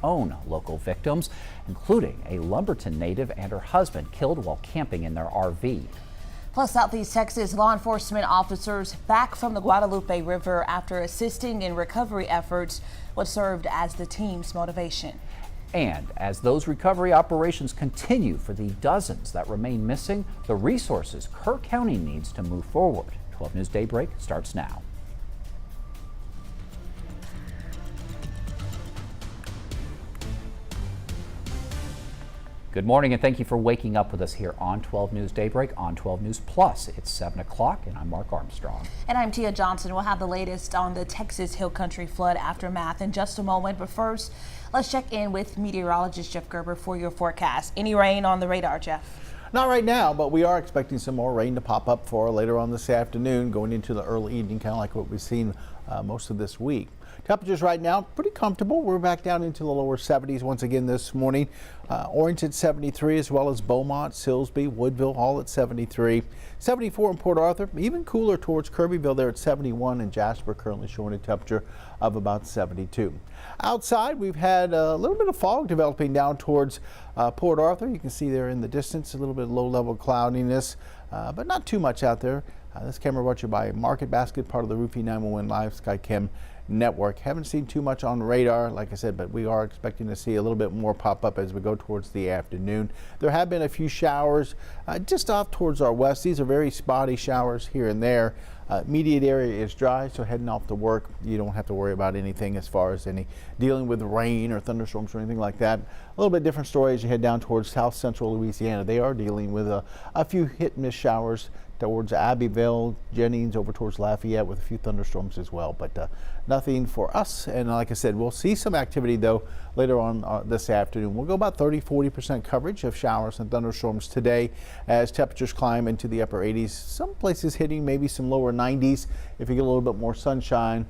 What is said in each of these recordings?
own local victims, including a Lumberton native and her husband killed while camping in their RV. Plus, Southeast Texas law enforcement officers back from the Guadalupe River after assisting in recovery efforts, what served as the team's motivation. And as those recovery operations continue for the dozens that remain missing, the resources Kerr County needs to move forward. 12 News Daybreak starts now. Good morning and thank you for waking up with us here on 12 News Daybreak on 12 News Plus. It's 7 o'clock and I'm Mark Armstrong. And I'm Tia Johnson. We'll have the latest on the Texas Hill Country flood aftermath in just a moment. But first, let's check in with meteorologist Jeff Gerber for your forecast. Any rain on the radar, Jeff? Not right now, but we are expecting some more rain to pop up for later on this afternoon, going into the early evening, kind of like what we've seen most of this week. Temperatures right now pretty comfortable. We're back down into the lower 70s once again this morning. Orange at 73, as well as Beaumont, Silsbee, Woodville, all at 73. 74 in Port Arthur, even cooler towards Kirbyville there at 71, and Jasper currently showing a temperature of about 72. Outside, we've had a little bit of fog developing down towards Port Arthur. You can see there in the distance a little bit of low-level cloudiness, but not too much out there. This camera brought to you by Market Basket, part of the Roofing 911 Live SkyCam network. Haven't seen too much on radar, like I said, but we are expecting to see a little bit more pop up as we go towards the afternoon. There have been a few showers just off towards our west. These are very spotty showers here and there. Immediate area is dry, so heading off to work, you don't have to worry about anything as far as any dealing with rain or thunderstorms or anything like that. A little bit different story as you head down towards south central Louisiana. They are dealing with a few hit and miss showers towards Abbeville, Jennings, over towards Lafayette with a few thunderstorms as well, but nothing for us. And like I said, we'll see some activity though later on this afternoon. We'll go about 30–40% coverage of showers and thunderstorms today as temperatures climb into the upper 80s. Some places hitting maybe some lower 90s if you get a little bit more sunshine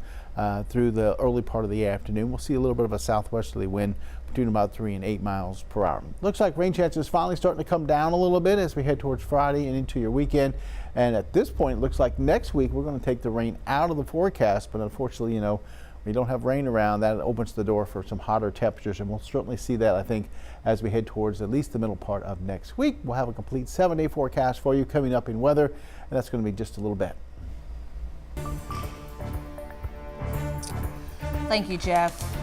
through the early part of the afternoon. We'll see a little bit of a southwesterly wind between about 3 and 8 miles per hour. Looks like rain chances finally starting to come down a little bit as we head towards Friday and into your weekend. And at this point, it looks like next week we're going to take the rain out of the forecast. But unfortunately, you know, we don't have rain around. That opens the door for some hotter temperatures. And we'll certainly see that, I think, as we head towards at least the middle part of next week. We'll have a complete 7-day forecast for you coming up in weather. And that's going to be just a little bit. Thank you, Jeff.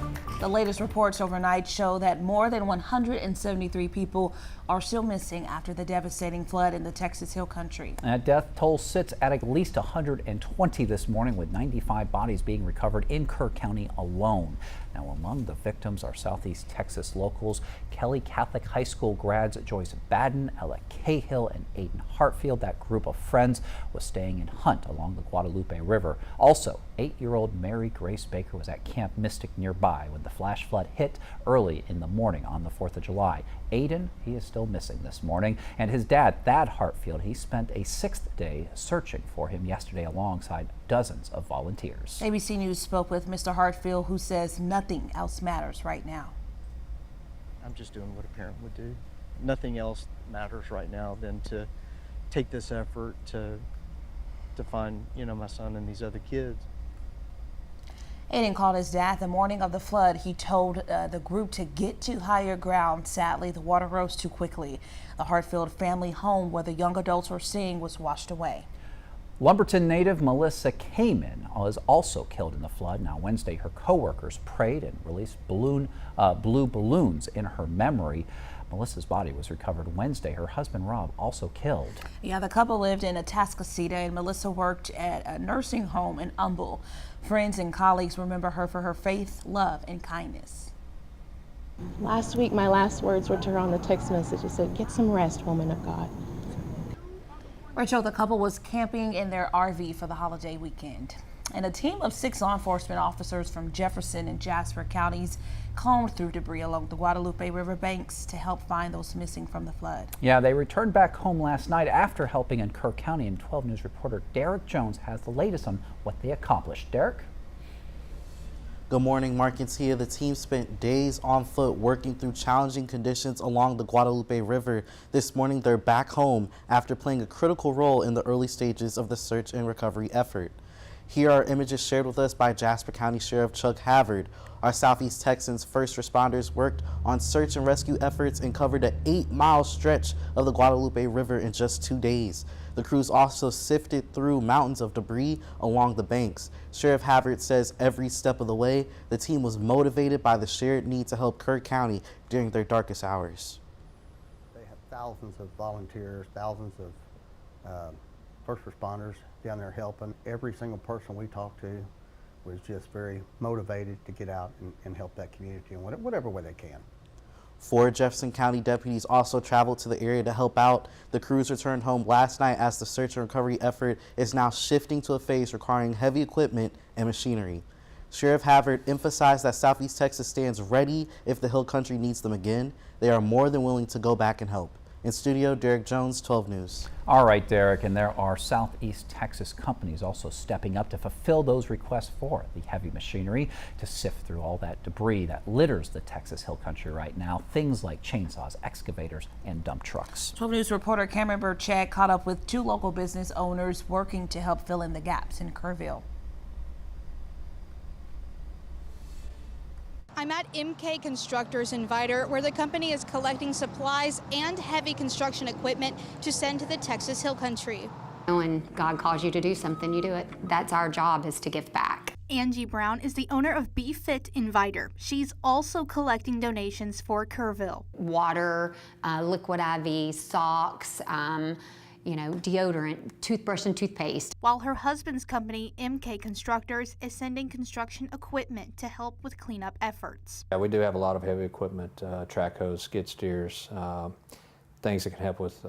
The latest reports overnight show that more than 173 people are still missing after the devastating flood in the Texas Hill Country. That death toll sits at least 120 this morning, with 95 bodies being recovered in Kerr County alone. Now, among the victims are Southeast Texas locals Kelly Catholic High School grads Joyce Baden, Ella Cahill, and Aiden Hartfield. That group of friends was staying in Hunt along the Guadalupe River. Also, 8-year-old Mary Grace Baker was at Camp Mystic nearby when the flash flood hit early in the morning on the 4th of July. Aiden, he is still missing this morning, and his dad, Thad Hartfield, he spent a 6th day searching for him yesterday alongside dozens of volunteers. ABC News spoke with Mr. Hartfield, who says nothing else matters right now. I'm just doing what a parent would do. Nothing else matters right now than to take this effort to find, you know, my son and these other kids. Aiden called his dad the morning of the flood. He told the group to get to higher ground. Sadly, the water rose too quickly. The Hartfield family home where the young adults were staying was washed away. Lumberton native Melissa Kamen was also killed in the flood. Now, Wednesday, her co-workers prayed and released blue balloons in her memory. Melissa's body was recovered Wednesday. Her husband, Rob, also killed. Yeah, the couple lived in Atascocita, and Melissa worked at a nursing home in Humble. Friends and colleagues remember her for her faith, love, and kindness. Last week, my last words were to her on the text message. It said, "Get some rest, woman of God." Rachel, the couple was camping in their RV for the holiday weekend. And a team of 6 law enforcement officers from Jefferson and Jasper counties combed through debris along the Guadalupe River banks to help find those missing from the flood. Yeah, they returned back home last night after helping in Kerr County, and 12 News reporter Derek Jones has the latest on what they accomplished. Derek? Good morning, Mark and Tia. The team spent days on foot working through challenging conditions along the Guadalupe River. This morning, they're back home after playing a critical role in the early stages of the search and recovery effort. Here are images shared with us by Jasper County Sheriff Chuck Havard. Our Southeast Texans first responders worked on search and rescue efforts and covered an 8-mile stretch of the Guadalupe River in just 2 days. The crews also sifted through mountains of debris along the banks. Sheriff Havard says every step of the way, the team was motivated by the shared need to help Kerr County during their darkest hours. They have thousands of volunteers, thousands of first responders down there helping. Every single person we talked to was just very motivated to get out and help that community in whatever way they can. 4 Jefferson County deputies also traveled to the area to help out. The crews returned home last night as the search and recovery effort is now shifting to a phase requiring heavy equipment and machinery. Sheriff Havard emphasized that Southeast Texas stands ready if the Hill Country needs them again. They are more than willing to go back and help. In studio, Derek Jones, 12 News. All right, Derek, and there are Southeast Texas companies also stepping up to fulfill those requests for the heavy machinery to sift through all that debris that litters the Texas Hill Country right now. Things like chainsaws, excavators, and dump trucks. 12 News reporter Cameron Burchett caught up with 2 local business owners working to help fill in the gaps in Kerrville. I'm at MK Constructors in Vidor, where the company is collecting supplies and heavy construction equipment to send to the Texas Hill Country. When God calls you to do something, you do it. That's our job, is to give back. Angie Brown is the owner of Be Fit in Vidor. She's also collecting donations for Kerrville. Water, liquid IV, socks, deodorant, toothbrush and toothpaste. While her husband's company, MK Constructors, is sending construction equipment to help with cleanup efforts. Yeah, we do have a lot of heavy equipment, track hose, skid steers, things that can help with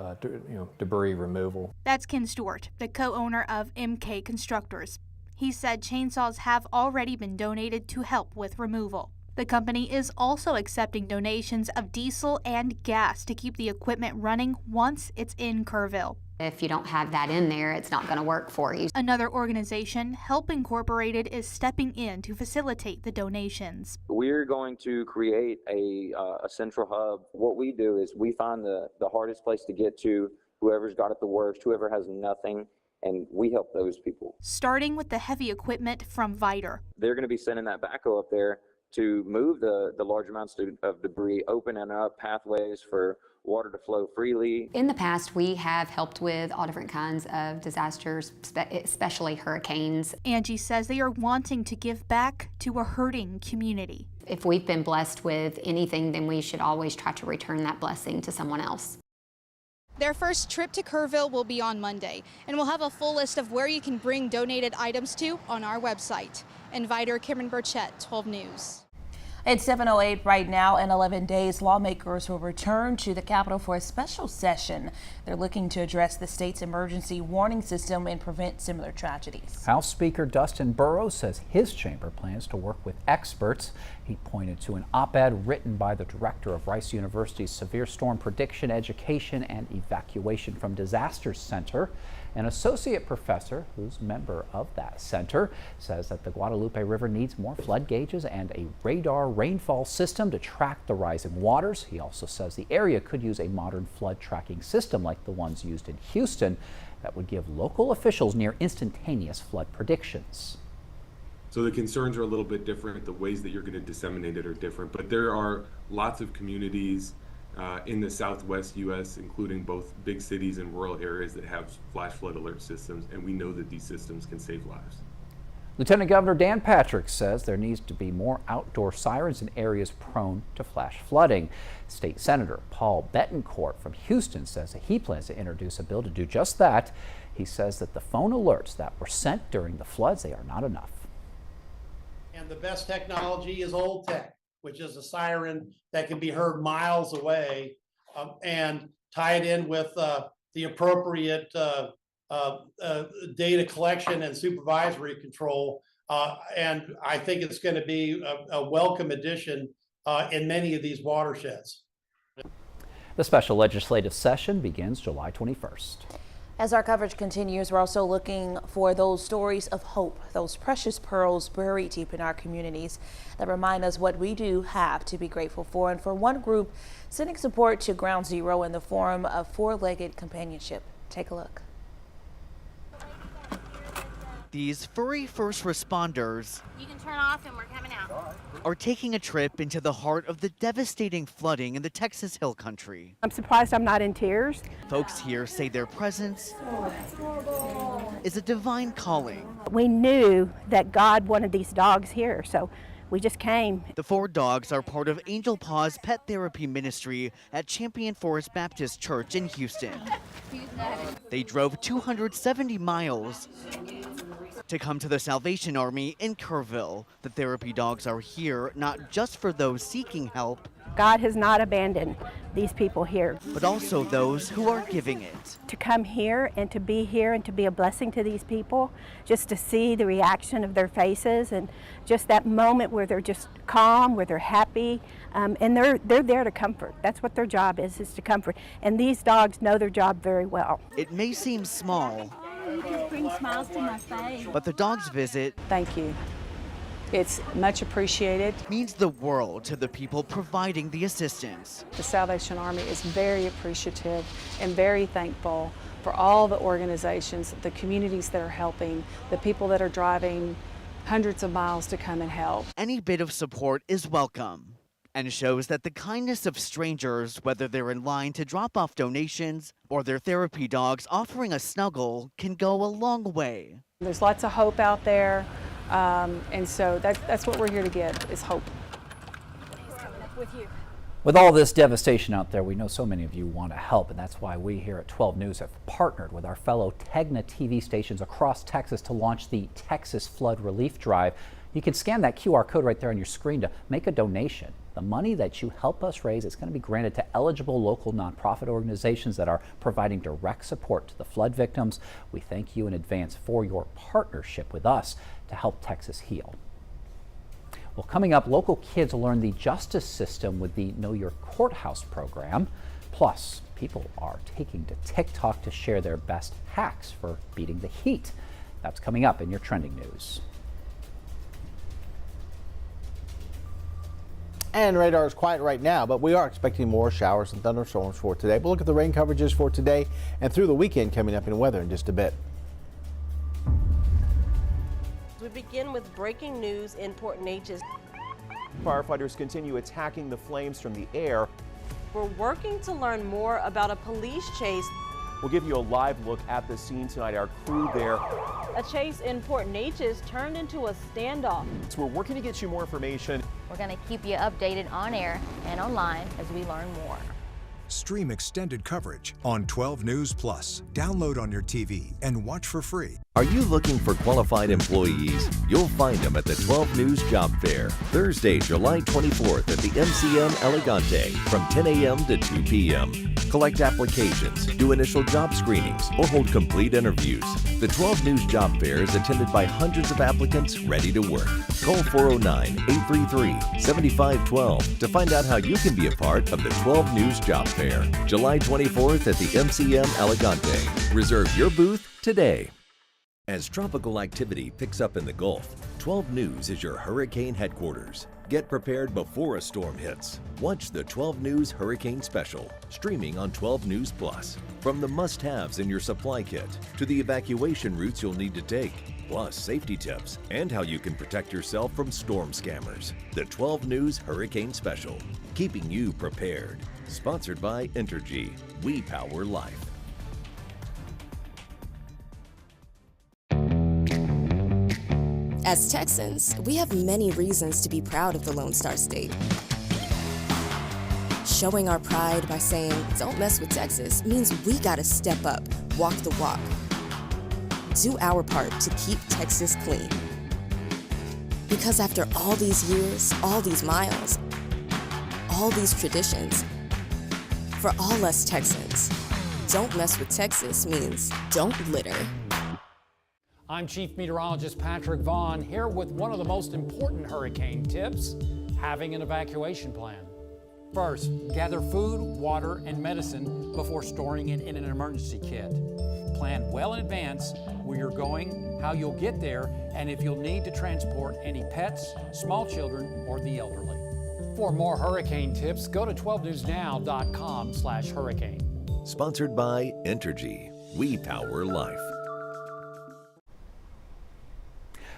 debris removal. That's Ken Stewart, the co-owner of MK Constructors. He said chainsaws have already been donated to help with removal. The company is also accepting donations of diesel and gas to keep the equipment running once it's in Kerrville. If you don't have that in there, it's not going to work for you. Another organization, Help Incorporated, is stepping in to facilitate the donations. We're going to create a central hub. What we do is we find the hardest place to get to, whoever's got it the worst, whoever has nothing, and we help those people. Starting with the heavy equipment from Vidor. They're going to be sending that backhoe up there to move the large amounts of debris, opening up pathways for water to flow freely. In the past, we have helped with all different kinds of disasters, especially hurricanes. Angie says they are wanting to give back to a hurting community. If we've been blessed with anything, then we should always try to return that blessing to someone else. Their first trip to Kerrville will be on Monday, and we'll have a full list of where you can bring donated items to on our website. In Vidor, Cameron Burchett, 12 News. It's 7:08 right now. In 11 days, lawmakers will return to the Capitol for a special session. They're looking to address the state's emergency warning system and prevent similar tragedies. House Speaker Dustin Burrows says his chamber plans to work with experts. He pointed to an op-ed written by the director of Rice University's Severe Storm Prediction, Education, and Evacuation from Disasters Center. An associate professor who's a member of that center says that the Guadalupe River needs more flood gauges and a radar rainfall system to track the rising waters. He also says the area could use a modern flood tracking system like the ones used in Houston that would give local officials near instantaneous flood predictions. So the concerns are a little bit different. The ways that you're going to disseminate it are different, but there are lots of communities in the Southwest U.S., including both big cities and rural areas, that have flash flood alert systems, and we know that these systems can save lives. Lieutenant Governor Dan Patrick says there needs to be more outdoor sirens in areas prone to flash flooding. State Senator Paul Bettencourt from Houston says that he plans to introduce a bill to do just that. He says that the phone alerts that were sent during the floods, they are not enough. And the best technology is old tech, which is a siren that can be heard miles away, and tie it in with the appropriate data collection and supervisory control. And I think it's going to be a welcome addition in many of these watersheds. The special legislative session begins July 21st. As our coverage continues, we're also looking for those stories of hope, those precious pearls buried deep in our communities that remind us what we do have to be grateful for. And for one group, sending support to Ground Zero in the form of four-legged companionship. Take a look. these furry first responders You can turn off and we're coming out. are taking a trip into the heart of the devastating flooding in the Texas Hill Country. I'm surprised I'm not in tears. Folks here say their presence is a divine calling. We knew that God wanted these dogs here, so we just came. The 4 dogs are part of Angel Paw's pet therapy ministry at Champion Forest Baptist Church in Houston. They drove 270 miles to come to the Salvation Army in Kerrville. The therapy dogs are here not just for those seeking help, God has not abandoned these people here. but also those who are giving it. To come here and to be here and to be a blessing to these people, just to see the reaction of their faces and just that moment where they're just calm, where they're happy, and they're there to comfort. That's what their job is to comfort. And these dogs know their job very well. It may seem small, You just bring smiles to my face. but the dog's visit Thank you. It's much appreciated. means the world to the people providing the assistance. The Salvation Army is very appreciative and very thankful for all the organizations, the communities that are helping, the people that are driving hundreds of miles to come and help. Any bit of support is welcome and shows that the kindness of strangers, whether they're in line to drop off donations or their therapy dogs offering a snuggle, can go a long way. There's lots of hope out there, and so that's what we're here to give, is hope. With all this devastation out there, we know so many of you want to help, and that's why we here at 12 News have partnered with our fellow TEGNA TV stations across Texas to launch the Texas Flood Relief Drive. You can scan that QR code right there on your screen to make a donation. The money that you help us raise is going to be granted to eligible local nonprofit organizations that are providing direct support to the flood victims. We thank you in advance for your partnership with us to help Texas heal. Well, coming up, local kids will learn the justice system with the Know Your Courthouse program. Plus, people are taking to TikTok to share their best hacks for beating the heat. That's coming up in your trending news. And radar is quiet right now, but we are expecting more showers and thunderstorms for today. We'll look at the rain coverages for today and through the weekend coming up in weather in just a bit. We begin with breaking news in Port Neches. Firefighters continue attacking the flames from the air. We're working to learn more about a police chase. We'll give you a live look at the scene tonight. Our crew there. A chase in Port Neches turned into a standoff. So we're working to get you more information. We're going to keep you updated on air and online as we learn more. Stream extended coverage on 12 News Plus. Download on your TV and watch for free. Are you looking for qualified employees? You'll find them at the 12 News Job Fair, Thursday, July 24th at the MCM Elegante from 10 a.m. to 2 p.m. Collect applications, do initial job screenings, or hold complete interviews. The 12 News Job Fair is attended by hundreds of applicants ready to work. Call 409-833-7512 to find out how you can be a part of the 12 News Job Fair, July 24th at the MCM Elegante. Reserve your booth today. As tropical activity picks up in the Gulf, 12 News is your hurricane headquarters. Get prepared before a storm hits. Watch the 12 News Hurricane Special, streaming on 12 News Plus. From the must-haves in your supply kit to the evacuation routes you'll need to take, plus safety tips and how you can protect yourself from storm scammers. The 12 News Hurricane Special, keeping you prepared. Sponsored by Entergy. We power life. As Texans, we have many reasons to be proud of the Lone Star State. Showing our pride by saying, "Don't mess with Texas," means we gotta step up, walk the walk. Do our part to keep Texas clean. Because after all these years, all these miles, all these traditions, for all us Texans, "Don't mess with Texas" means don't litter. I'm Chief Meteorologist Patrick Vaughn here with one of the most important hurricane tips, having an evacuation plan. First, gather food, water, and medicine before storing it in an emergency kit. Plan well in advance where you're going, how you'll get there, and if you'll need to transport any pets, small children, or the elderly. For more hurricane tips, go to 12newsnow.com/hurricane. Sponsored by Entergy. We power life.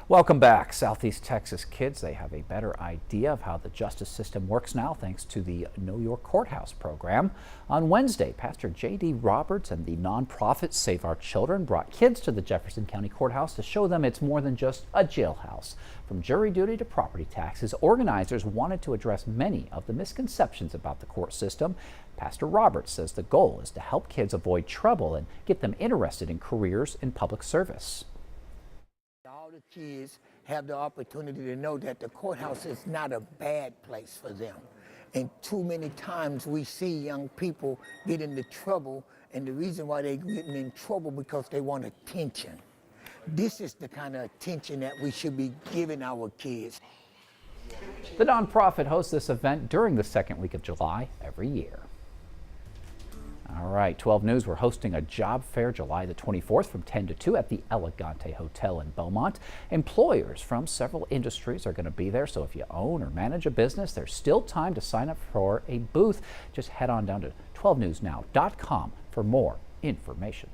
Welcome back. Southeast Texas kids, they have a better idea of how the justice system works now thanks to the Know Your Courthouse program. On Wednesday, Pastor J.D. Roberts and the nonprofit Save Our Children brought kids to the Jefferson County Courthouse to show them it's more than just a jailhouse. From jury duty to property taxes, organizers wanted to address many of the misconceptions about the court system. Pastor Roberts says the goal is to help kids avoid trouble and get them interested in careers in public service. All the kids have the opportunity to know that the courthouse is not a bad place for them. And too many times we see young people get into trouble, and the reason why they're getting in trouble because they want attention. This is the kind of attention that we should be giving our kids. The nonprofit hosts this event during the second week of July every year. All right, 12 News, we're hosting a job fair July the 24th from 10 to 2 at the Elegante Hotel in Beaumont. Employers from several industries are going to be there, so if you own or manage a business, there's still time to sign up for a booth. Just head on down to 12newsnow.com for more information.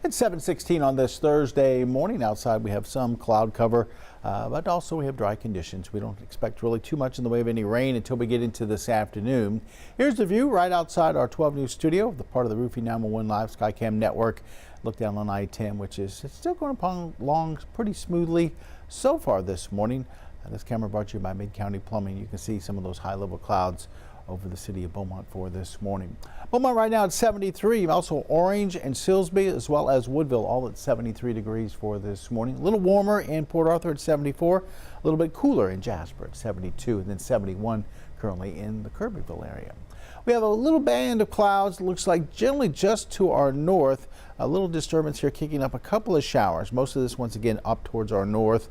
It's 7:16 on this Thursday morning. Outside we have some cloud cover, but also we have dry conditions. We don't expect really too much in the way of any rain until we get into this afternoon. Here's the view right outside our 12 News studio, the part of the Roofing 911 Live Skycam network. Look down on I-10, which is still going along pretty smoothly so far this morning. This camera brought to you by Mid-County Plumbing. You can see some of those high-level clouds over the city of Beaumont for this morning. Beaumont right now at 73, also Orange and Silsbee as well as Woodville all at 73 degrees for this morning. A little warmer in Port Arthur at 74, a little bit cooler in Jasper at 72, and then 71 currently in the Kirbyville area. We have a little band of clouds, looks like generally just to our north. A little disturbance here kicking up a couple of showers. Most of this once again up towards our north.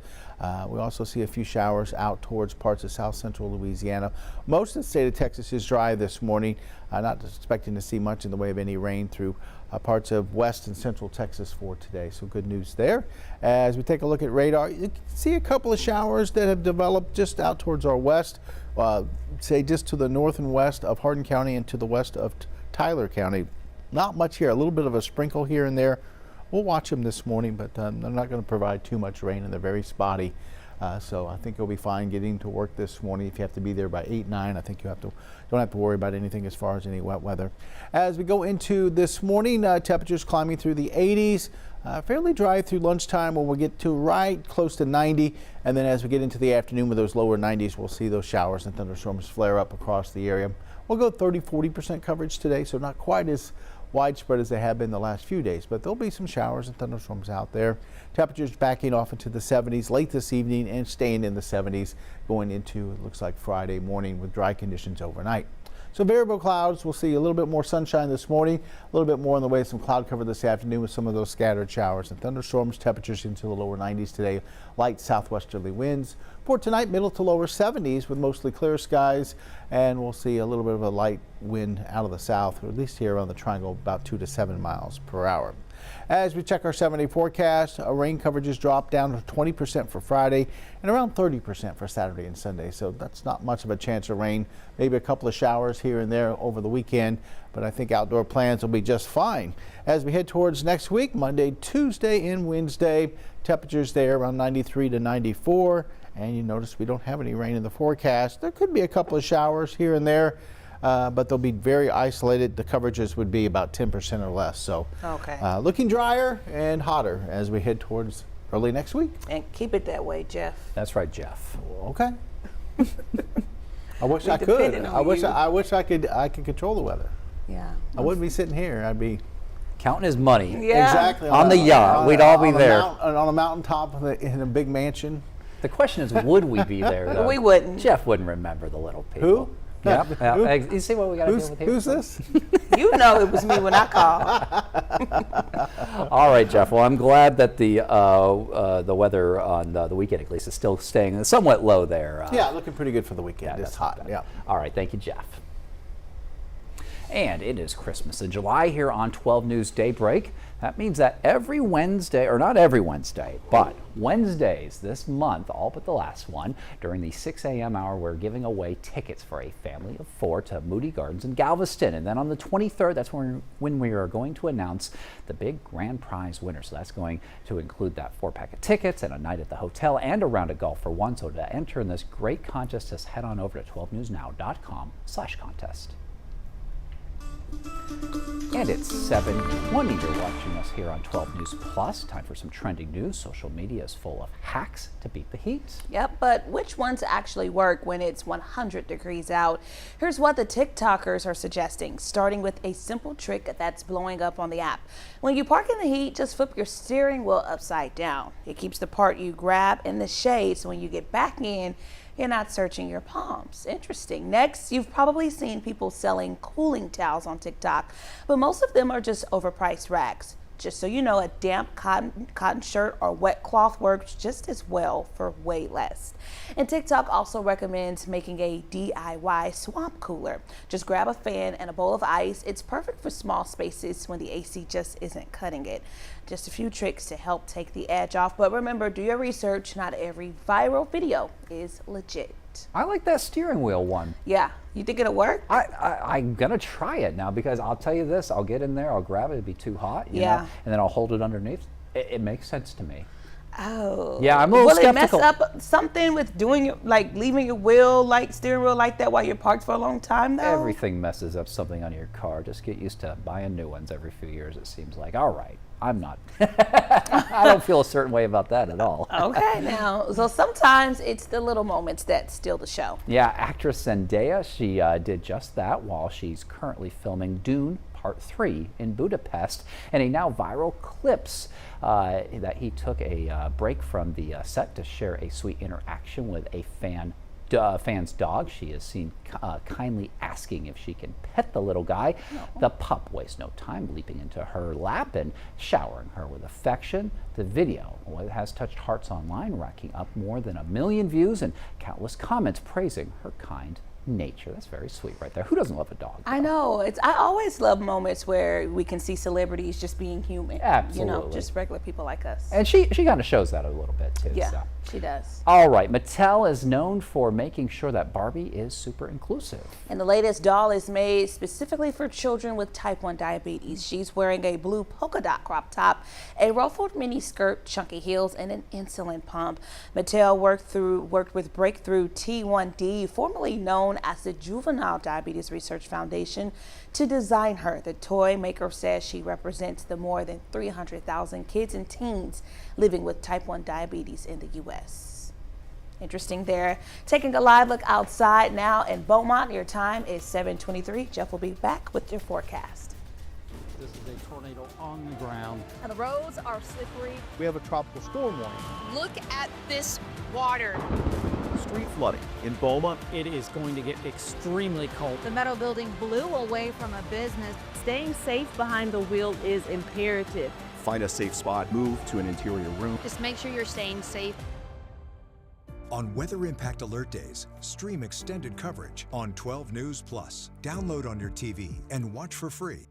We also see a few showers out towards parts of south central Louisiana. Most of the state of Texas is dry this morning. Not expecting to see much in the way of any rain through parts of west and central Texas for today. So good news there. As we take a look at radar, you can see a couple of showers that have developed just out towards our west, say just to the north and west of Hardin County and to the west of Tyler County. Not much here, a little bit of a sprinkle here and there. We'll watch them this morning, but they're not going to provide too much rain, and they're very spotty. So I think you'll be fine getting to work this morning. If you have to be there by 8, 9, I think you don't have to worry about anything as far as any wet weather. As we go into this morning, temperatures climbing through the 80s. Fairly dry through lunchtime when we'll get to right close to 90. And then as we get into the afternoon with those lower 90s, we'll see those showers and thunderstorms flare up across the area. We'll go 30-40% coverage today, so not quite as widespread as they have been the last few days, but there'll be some showers and thunderstorms out there. Temperatures backing off into the 70s late this evening and staying in the 70s going into, it looks like, Friday morning with dry conditions overnight. So variable clouds, we'll see a little bit more sunshine this morning, a little bit more in the way of some cloud cover this afternoon with some of those scattered showers and thunderstorms. Temperatures into the lower 90s today, light southwesterly winds. For tonight, middle to lower 70s with mostly clear skies, and we'll see a little bit of a light wind out of the south, or at least here around the triangle, about 2 to 7 miles per hour. As we check our 7-day forecast, rain coverages drop down to 20% for Friday and around 30% for Saturday and Sunday. So that's not much of a chance of rain. Maybe a couple of showers here and there over the weekend, but I think outdoor plans will be just fine. As we head towards next week, Monday, Tuesday, and Wednesday, temperatures there around 93 to 94. And you notice we don't have any rain in the forecast. There could be a couple of showers here and there. But they'll be very isolated. The coverages would be about 10% or less. So looking drier and hotter as we head towards early next week. And keep it that way, Jeff. That's right, Jeff. Okay. I wish I could. I wish I could control the weather. Yeah. I wouldn't be sitting here. I'd be counting his money. Yeah. Exactly. On the yacht. We'd all be there. On a mountaintop in a big mansion. The question is, would we be there, though? We wouldn't. Jeff wouldn't remember the little people. Who? Yeah. You see what we got to deal with here? Who's this? You know it was me when I called. All right, Jeff. Well, I'm glad that the weather on the weekend, at least, is still staying somewhat low there. Yeah, looking pretty good for the weekend. It's hot. Yeah. All right. Thank you, Jeff. And it is Christmas in July here on 12 News Daybreak. That means that every Wednesday, or not every Wednesday, but Wednesdays this month, all but the last one, during the 6 a.m. hour, we're giving away tickets for a family of 4 to Moody Gardens in Galveston. And then on the 23rd, that's when we are going to announce the big grand prize winner. So that's going to include that 4-pack of tickets and a night at the hotel and a round of golf for one. So to enter in this great contest, just head on over to 12newsnow.com/contest. And it's 7:20. You're watching us here on 12 News Plus. Time for some trending news. Social media is full of hacks to beat the heat. Yep, but which ones actually work when it's 100 degrees out? Here's what the TikTokers are suggesting, starting with a simple trick that's blowing up on the app. When you park in the heat, just flip your steering wheel upside down. It keeps the part you grab in the shade, so when you get back in, you're not searching your palms. Interesting. Next, you've probably seen people selling cooling towels on TikTok, but most of them are just overpriced rags. Just so you know, a damp cotton shirt or wet cloth works just as well for way less. And TikTok also recommends making a DIY swamp cooler. Just grab a fan and a bowl of ice. It's perfect for small spaces when the AC just isn't cutting it. Just a few tricks to help take the edge off. But remember, do your research. Not every viral video is legit. I like that steering wheel one. Yeah, you think it'll work? I'm gonna try it now, because I'll tell you this, I'll get in there, I'll grab it, it'd be too hot, you know, and then I'll hold it underneath. It makes sense to me. Oh. Yeah, I'm a little skeptical. Will it mess up something with doing your, like leaving your wheel, like steering wheel like that while you're parked for a long time though? Everything messes up something on your car. Just get used to buying new ones every few years, it seems like. All right, I'm not. I don't feel a certain way about that at all. Okay, now, so sometimes it's the little moments that steal the show. Yeah, actress Zendaya, she did just that while she's currently filming Dune Part 3 in Budapest, and a now viral clips that he took a break from the set to share a sweet interaction with a fan's dog. She is seen kindly asking if she can pet the little guy. The pup wastes no time leaping into her lap and showering her with affection. The video has touched hearts online, racking up more than 1 million views and countless comments praising her kind nature. That's very sweet right there. Who doesn't love a dog? I know. I always love moments where we can see celebrities just being human. Absolutely. You know, just regular people like us. And she kind of shows that a little bit too. Yeah, so. she does. All right, Mattel is known for making sure that Barbie is super inclusive. And the latest doll is made specifically for children with type 1 diabetes. She's wearing a blue polka dot crop top, a ruffled mini skirt, chunky heels, and an insulin pump. Mattel worked with Breakthrough T1D, formerly known as the Juvenile Diabetes Research Foundation, to design her. The toy maker says she represents the more than 300,000 kids and teens living with type 1 diabetes in the U.S. Interesting there. Taking a live look outside now in Beaumont. Your time is 7:23. Jeff will be back with your forecast. This is a tornado on the ground. And the roads are slippery. We have a tropical storm warning. Look at this water. Street flooding in Beaumont. It is going to get extremely cold. The metal building blew away from a business. Staying safe behind the wheel is imperative. Find a safe spot, move to an interior room. Just make sure you're staying safe. On Weather Impact Alert Days, stream extended coverage on 12 News Plus. Download on your TV and watch for free.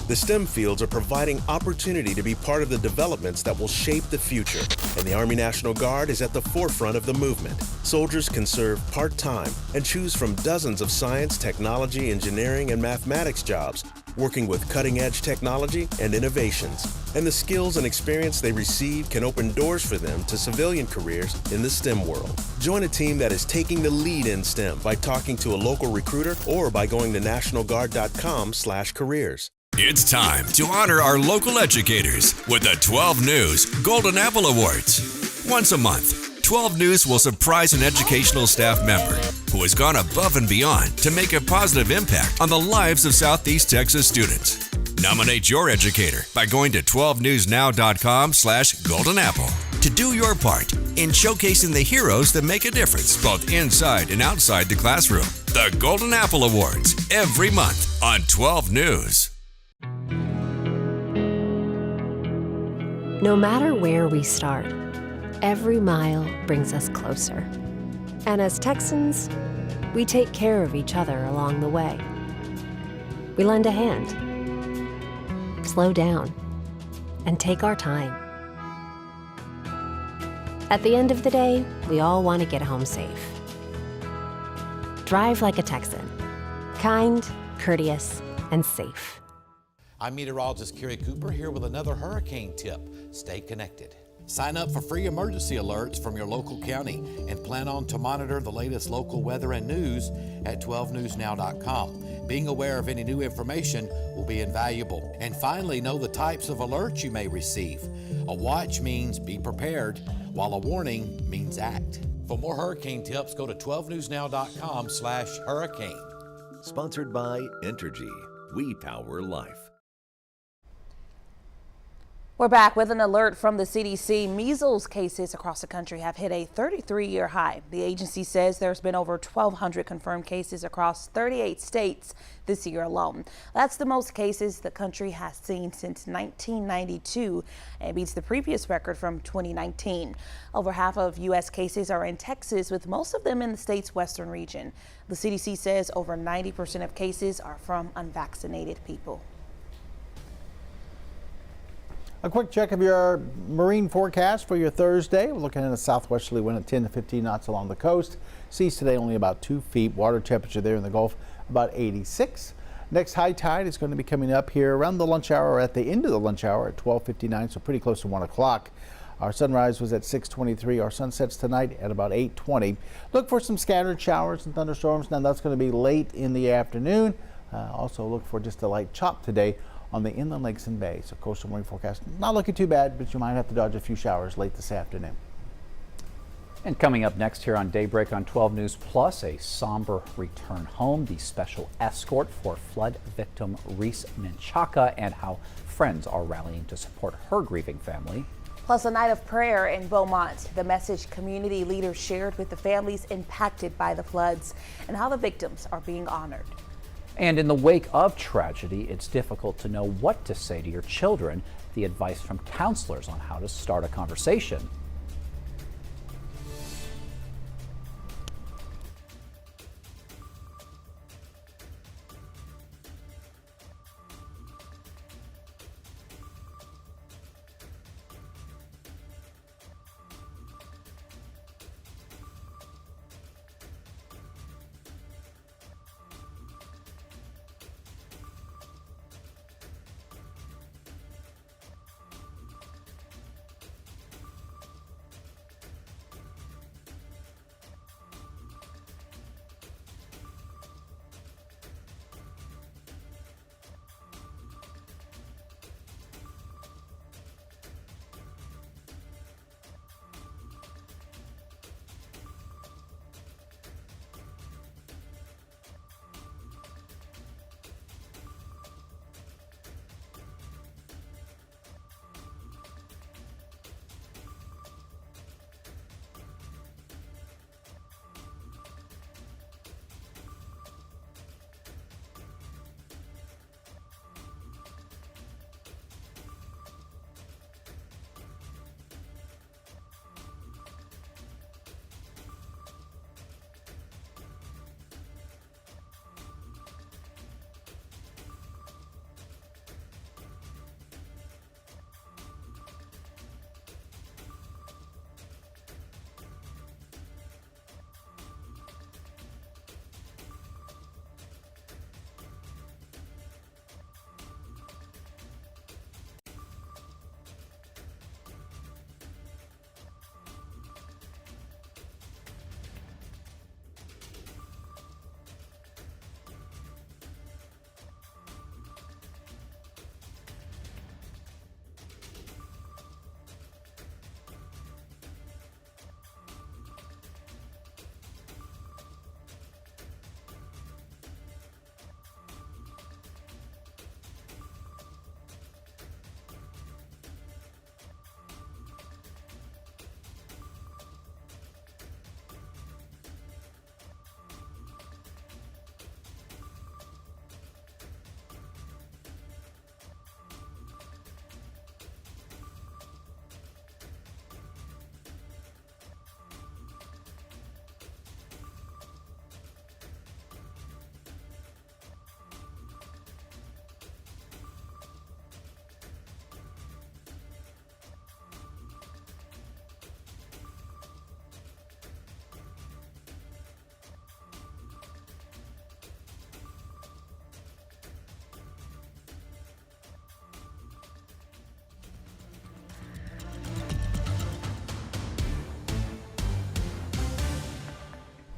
The STEM fields are providing opportunity to be part of the developments that will shape the future, and the Army National Guard is at the forefront of the movement. Soldiers can serve part-time and choose from dozens of science, technology, engineering, and mathematics jobs, working with cutting-edge technology and innovations. And the skills and experience they receive can open doors for them to civilian careers in the STEM world. Join a team that is taking the lead in STEM by talking to a local recruiter or by going to nationalguard.com/careers. It's time to honor our local educators with the 12 News Golden Apple Awards. Once a month, 12 News will surprise an educational staff member who has gone above and beyond to make a positive impact on the lives of Southeast Texas students. Nominate your educator by going to 12newsnow.com/Golden Apple to do your part in showcasing the heroes that make a difference both inside and outside the classroom. The Golden Apple Awards every month on 12 News. No matter where we start, every mile brings us closer. And as Texans, we take care of each other along the way. we lend a hand, slow down, and take our time. At the end of the day, we all want to get home safe. Drive like a Texan. Kind, courteous, and safe. I'm meteorologist Kerry Cooper here with another hurricane tip. Stay connected. Sign up for free emergency alerts from your local county and plan on to monitor the latest local weather and news at 12newsnow.com. Being aware of any new information will be invaluable. And finally, know the types of alerts you may receive. A watch means be prepared, while a warning means act. For more hurricane tips, go to 12newsnow.com/hurricane. Sponsored by Entergy. We power life. We're back with an alert from the CDC. Measles cases across the country have hit a 33-year high. The agency says there's been over 1,200 confirmed cases across 38 states this year alone. That's the most cases the country has seen since 1992 and beats the previous record from 2019. Over half of U.S. cases are in Texas, with most of them in the state's western region. The CDC says over 90% of cases are from unvaccinated people. A quick check of your marine forecast for your Thursday. We're looking at a southwesterly wind at 10 to 15 knots along the coast. Seas today only about 2 feet. Water temperature there in the Gulf about 86. Next high tide is going to be coming up here around the lunch hour, or at the end of the lunch hour at 12:59, so pretty close to 1 o'clock. Our sunrise was at 6:23. Our sunsets tonight at about 8:20. Look for some scattered showers and thunderstorms. Now that's going to be late in the afternoon. Also look for just a light chop today on the inland lakes and bays. So coastal marine forecast not looking too bad, but you might have to dodge a few showers late this afternoon. And coming up next here on Daybreak on 12 News Plus, a somber return home, the special escort for flood victim Reese Menchaca, and how friends are rallying to support her grieving family. Plus a night of prayer in Beaumont, the message community leaders shared with the families impacted by the floods, and how the victims are being honored. And in the wake of tragedy, it's difficult to know what to say to your children. The advice from counselors on how to start a conversation.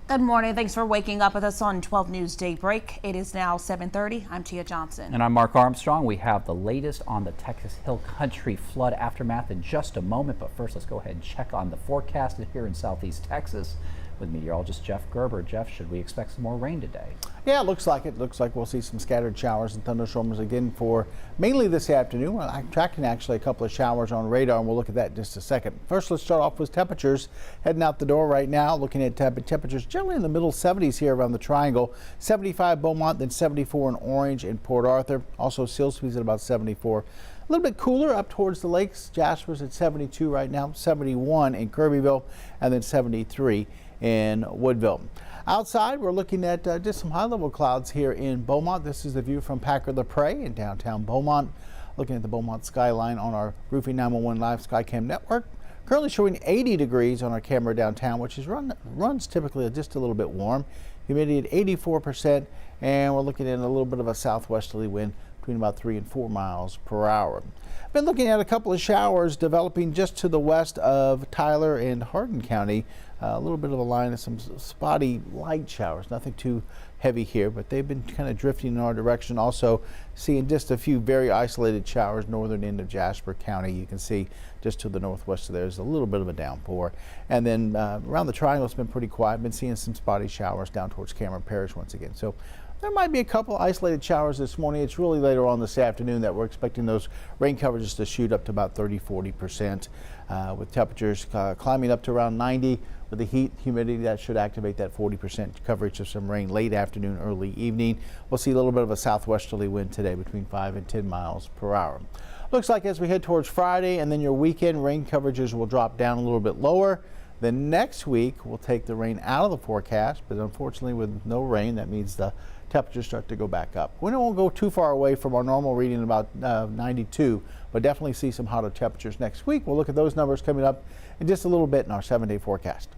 Good morning. Thanks for waking up with us on 12 News Daybreak. It is now 7:30. I'm Tia Johnson. And I'm Mark Armstrong. We have the latest on the Texas Hill Country flood aftermath in just a moment. But first, let's go ahead and check on the forecast here in southeast Texas with meteorologist Jeff Gerber. Jeff, should we expect some more rain today? Yeah, it looks like it. Looks like we'll see some scattered showers and thunderstorms again for mainly this afternoon. I'm tracking actually a couple of showers on radar, and we'll look at that in just a second. First, let's start off with temperatures. Heading out the door right now, looking at temperatures generally in the middle 70s here around the triangle. 75 Beaumont, then 74 in Orange and Port Arthur. Also, Silsbee's at about 74. A little bit cooler up towards the lakes. Jasper's at 72 right now, 71 in Kirbyville, and then 73 in Woodville. Outside, we're looking at just some high-level clouds here in Beaumont. This is the view from Packard-LaPrade in downtown Beaumont. Looking at the Beaumont skyline on our Roofing 911 Live Skycam network. Currently showing 80 degrees on our camera downtown, which is runs typically just a little bit warm. Humidity at 84%, and we're looking at a little bit of a southwesterly wind between about 3 and 4 miles per hour. Been looking at a couple of showers developing just to the west of Tyler and Hardin County. A little bit of a line of some spotty light showers, nothing too heavy here, but they've been kind of drifting in our direction. Also seeing just a few very isolated showers northern end of Jasper County. You can see just to the northwest of there is a little bit of a downpour. And then around the triangle it's been pretty quiet. Been seeing some spotty showers down towards Cameron Parish once again. So there might be a couple isolated showers this morning. It's really later on this afternoon that we're expecting those rain coverages to shoot up to about 30–40%, with temperatures climbing up to around 90. With the heat, humidity, that should activate that 40% coverage of some rain late afternoon, early evening. We'll see a little bit of a southwesterly wind today between 5 and 10 miles per hour. Looks like as we head towards Friday and then your weekend, rain coverages will drop down a little bit lower. Then next week, we'll take the rain out of the forecast, but unfortunately with no rain, that means the temperatures start to go back up. We won't go too far away from our normal reading, about 92, but definitely see some hotter temperatures next week. We'll look at those numbers coming up in just a little bit in our 7-day forecast.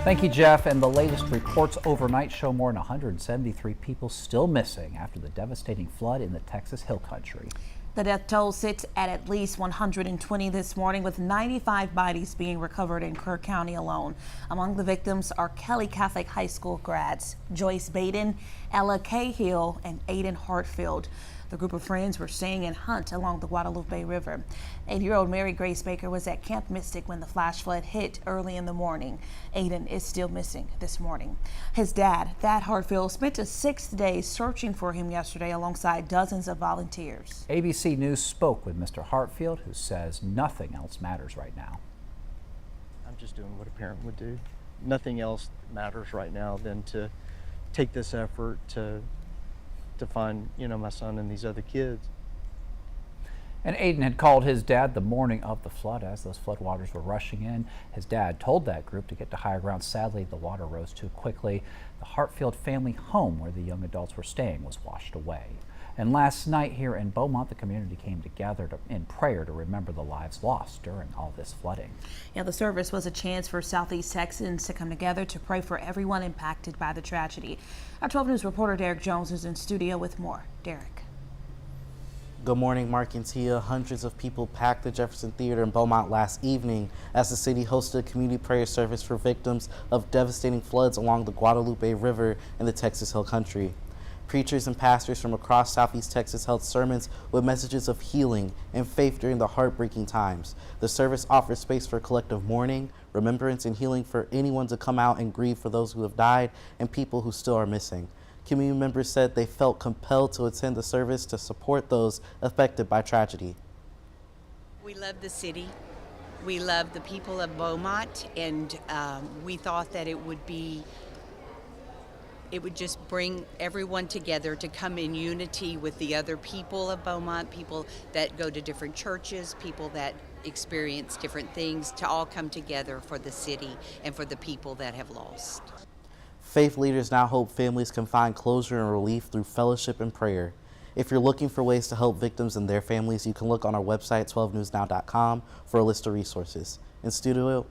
Thank you, Jeff. And the latest reports overnight show more than 173 people still missing after the devastating flood in the Texas Hill Country. The death toll sits at least 120 this morning, with 95 bodies being recovered in Kerr County alone. Among the victims are Kelly Catholic High School grads Joyce Baden, Ella Cahill, and Aiden Hartfield. The group of friends were staying in Hunt along the Guadalupe River. 8-year-old Mary Grace Baker was at Camp Mystic when the flash flood hit early in the morning. Aiden is still missing this morning. His dad, Thad Hartfield, spent a 6th day searching for him yesterday alongside dozens of volunteers. ABC News spoke with Mr. Hartfield, who says nothing else matters right now. I'm just doing what a parent would do. Nothing else matters right now than to take this effort to find, my son and these other kids. And Aiden had called his dad the morning of the flood as those floodwaters were rushing in. His dad told that group to get to higher ground. Sadly, the water rose too quickly. The Hartfield family home where the young adults were staying was washed away. And last night here in Beaumont, the community came together in prayer to remember the lives lost during all this flooding. Yeah, the service was a chance for Southeast Texans to come together to pray for everyone impacted by the tragedy. Our 12 News reporter Derek Jones is in studio with more. Derek. Good morning, Mark and Tia. Hundreds of people packed the Jefferson Theater in Beaumont last evening as the city hosted a community prayer service for victims of devastating floods along the Guadalupe River in the Texas Hill Country. Preachers and pastors from across Southeast Texas held sermons with messages of healing and faith during the heartbreaking times. The service offered space for collective mourning, remembrance, and healing for anyone to come out and grieve for those who have died and people who still are missing. Community members said they felt compelled to attend the service to support those affected by tragedy. We love the city. We love the people of Beaumont, and we thought that it would just bring everyone together to come in unity with the other people of Beaumont, people that go to different churches, people that experience different things, to all come together for the city and for the people that have lost. Faith leaders now hope families can find closure and relief through fellowship and prayer. If you're looking for ways to help victims and their families, you can look on our website, 12newsnow.com, for a list of resources. In studio,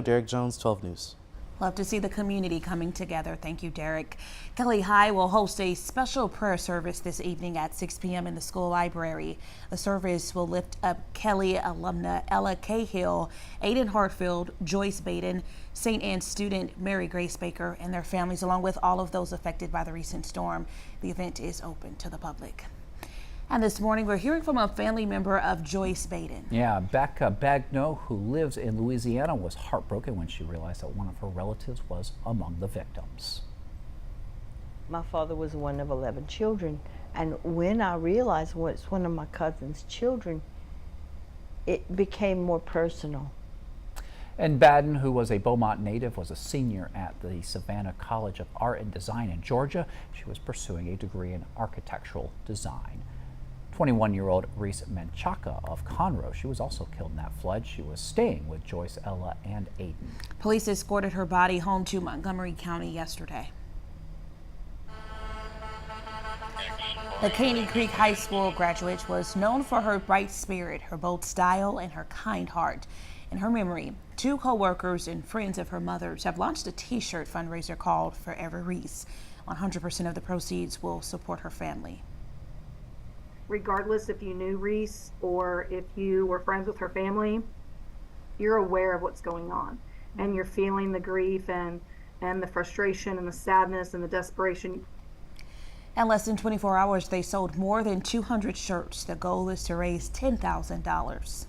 Derek Jones, 12 News. Love to see the community coming together. Thank you, Derek. Kelly High will host a special prayer service this evening at 6 p.m. in the school library. The service will lift up Kelly alumna Ella Cahill, Aiden Hartfield, Joyce Baden, St. Anne's student Mary Grace Baker, and their families, along with all of those affected by the recent storm. The event is open to the public. And this morning, we're hearing from a family member of Joyce Baden. Yeah, Becca Bagno, who lives in Louisiana, was heartbroken when she realized that one of her relatives was among the victims. My father was one of 11 children, and when I realized it's one of my cousin's children, it became more personal. And Baden, who was a Beaumont native, was a senior at the Savannah College of Art and Design in Georgia. She was pursuing a degree in architectural design. 21-year-old Reese Menchaca of Conroe. She was also killed in that flood. She was staying with Joyce, Ella, and Aiden. Police escorted her body home to Montgomery County yesterday. The Caney Creek High School graduate was known for her bright spirit, her bold style, and her kind heart. In her memory, 2 co-workers and friends of her mother's have launched a t-shirt fundraiser called Forever Reese. 100% of the proceeds will support her family. Regardless if you knew Reese or if you were friends with her family, you're aware of what's going on, and you're feeling the grief and the frustration and the sadness and the desperation. In less than 24 hours, they sold more than 200 shirts. The goal is to raise $10,000.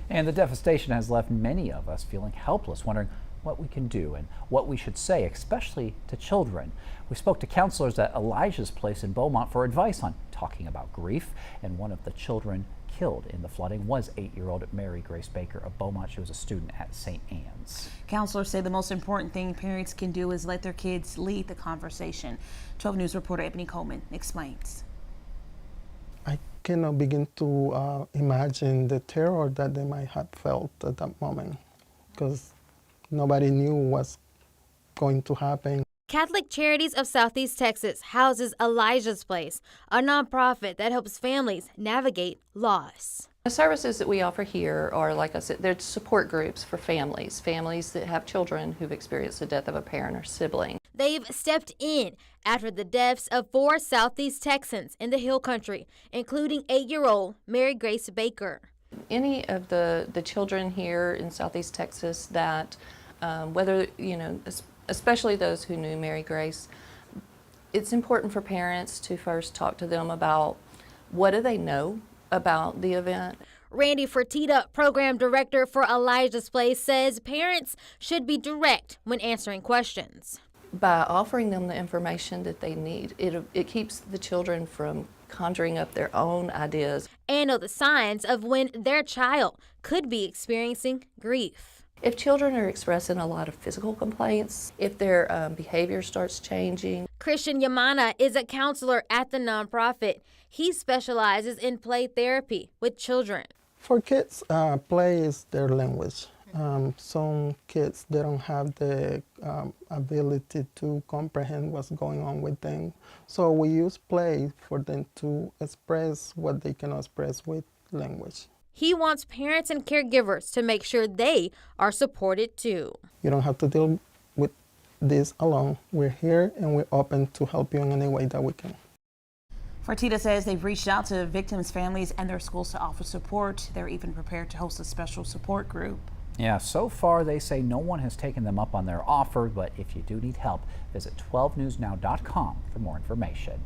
And the devastation has left many of us feeling helpless, wondering what we can do and what we should say, especially to children. We spoke to counselors at Elijah's Place in Beaumont for advice on talking about grief, and one of the children killed in the flooding was 8-year-old Mary Grace Baker of Beaumont. She was a student at St. Anne's. Counselors say the most important thing parents can do is let their kids lead the conversation. 12 News reporter Ebony Coleman explains. I cannot begin to imagine the terror that they might have felt at that moment, because nobody knew what's going to happen. Catholic Charities of Southeast Texas houses Elijah's Place, a nonprofit that helps families navigate loss. The services that we offer here are, like I said, they're support groups for families that have children who've experienced the death of a parent or sibling. They've stepped in after the deaths of 4 Southeast Texans in the Hill Country, including 8-year-old Mary Grace Baker. Any of the children here in Southeast Texas that, whether, especially those who knew Mary Grace, it's important for parents to first talk to them about what do they know about the event. Randy Fertitta, program director for Elijah's Place, says parents should be direct when answering questions. By offering them the information that they need, it keeps the children from conjuring up their own ideas. And know the signs of when their child could be experiencing grief. If children are expressing a lot of physical complaints, if their behavior starts changing. Christian Yamana is a counselor at the nonprofit. He specializes in play therapy with children. For kids, play is their language. Some kids, they don't have the ability to comprehend what's going on with them. So we use play for them to express what they cannot express with language. He wants parents and caregivers to make sure they are supported too. You don't have to deal with this alone. We're here and we're open to help you in any way that we can. Fertitta says they've reached out to victims' families and their schools to offer support. They're even prepared to host a special support group. Yeah, so far they say no one has taken them up on their offer, but if you do need help, visit 12newsnow.com for more information.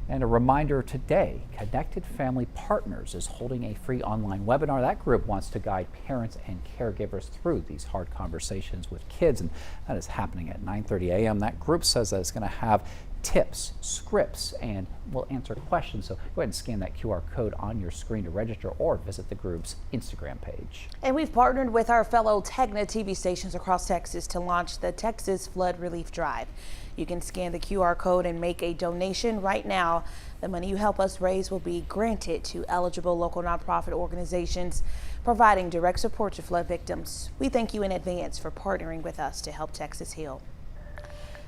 And a reminder today, Connected Family Partners is holding a free online webinar. That group wants to guide parents and caregivers through these hard conversations with kids, and that is happening at 9:30 a.m. That group says that it's going to have tips, scripts, and will answer questions. So go ahead and scan that QR code on your screen to register or visit the group's Instagram page. And we've partnered with our fellow TEGNA TV stations across Texas to launch the Texas Flood Relief Drive. You can scan the QR code and make a donation right now. The money you help us raise will be granted to eligible local nonprofit organizations providing direct support to flood victims. We thank you in advance for partnering with us to help Texas heal.